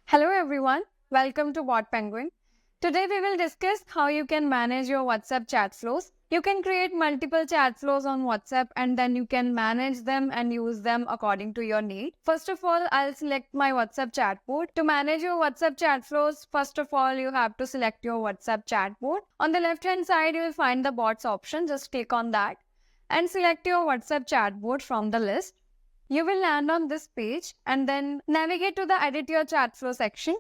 Hello everyone, welcome to BotPenguin. Today we will discuss how you can manage your WhatsApp chat flows. You can create multiple chat flows on WhatsApp and then you can manage them and use them according to your need. First of all, I'll select my WhatsApp chat board. To manage your WhatsApp chat flows, first of all, you have to select your WhatsApp chat board. On the left hand side, you will find the bots option. Just click on that and select your WhatsApp chat board from the list. You will land on this page and then navigate to the Edit Your Chat Flow section.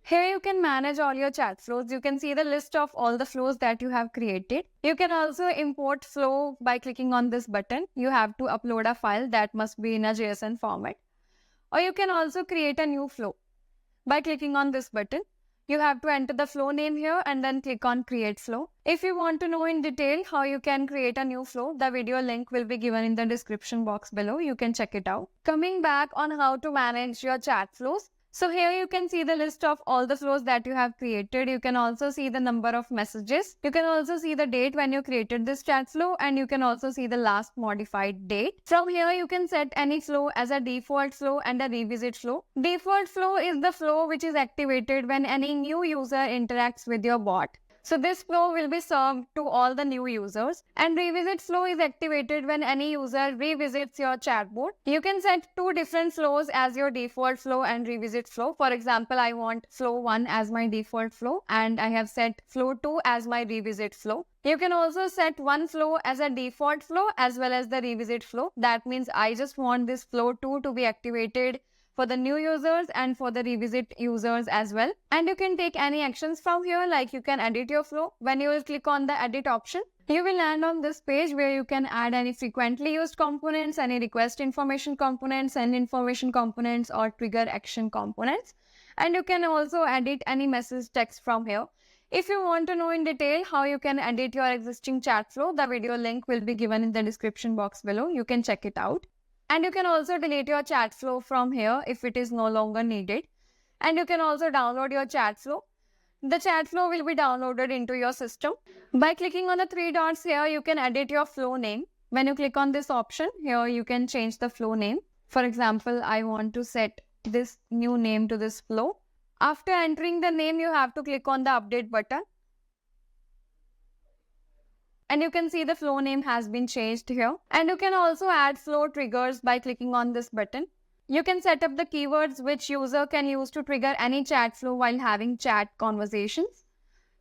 Here you can manage all your chat flows. You can see the list of all the flows that you have created. You can also import flow by clicking on this button. You have to upload a file that must be in a JSON format. Or you can also create a new flow by clicking on this button. You have to enter the flow name here and then click on Create Flow. If you want to know in detail how you can create a new flow, the video link will be given in the description box below. You can check it out. Coming back on how to manage your chat flows. So here you can see the list of all the flows that you have created. You can also see the number of messages. You can also see the date when you created this chat flow, and you can also see the last modified date. From here you can set any flow as a default flow and a revisit flow. Default flow is the flow which is activated when any new user interacts with your bot. So this flow will be served to all the new users, and revisit flow is activated when any user revisits your chatbot. You can set two different flows as your default flow and revisit flow. For example, I want flow 1 as my default flow and I have set flow 2 as my revisit flow. You can also set one flow as a default flow as well as the revisit flow. That means I just want this flow 2 to be activated for the new users and for the revisit users as well. And you can take any actions from here, like you can edit your flow. When you will click on the edit option, you will land on this page where you can add any frequently used components, any request information components, send information components, or trigger action components. And you can also edit any message text from here. If you want to know in detail how you can edit your existing chat flow, the video link will be given in the description box below. You can check it out. And you can also delete your chat flow from here if it is no longer needed. And you can also download your chat flow. The chat flow will be downloaded into your system. By clicking on the three dots here, you can edit your flow name. When you click on this option, here you can change the flow name. For example, I want to set this new name to this flow. After entering the name, you have to click on the update button. And you can see the flow name has been changed here. And you can also add flow triggers by clicking on this button. You can set up the keywords which user can use to trigger any chat flow while having chat conversations.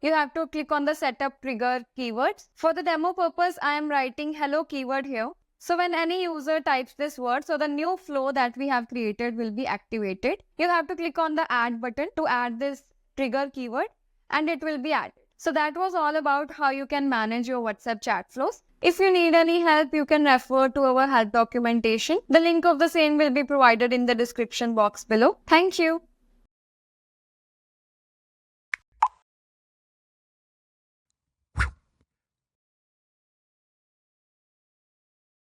You have to click on the setup trigger keywords. For the demo purpose, I am writing hello keyword here. So when any user types this word, so the new flow that we have created will be activated. You have to click on the add button to add this trigger keyword and it will be added. So that was all about how you can manage your WhatsApp chat flows. If you need any help, you can refer to our help documentation. The link of the same will be provided in the description box below. Thank you.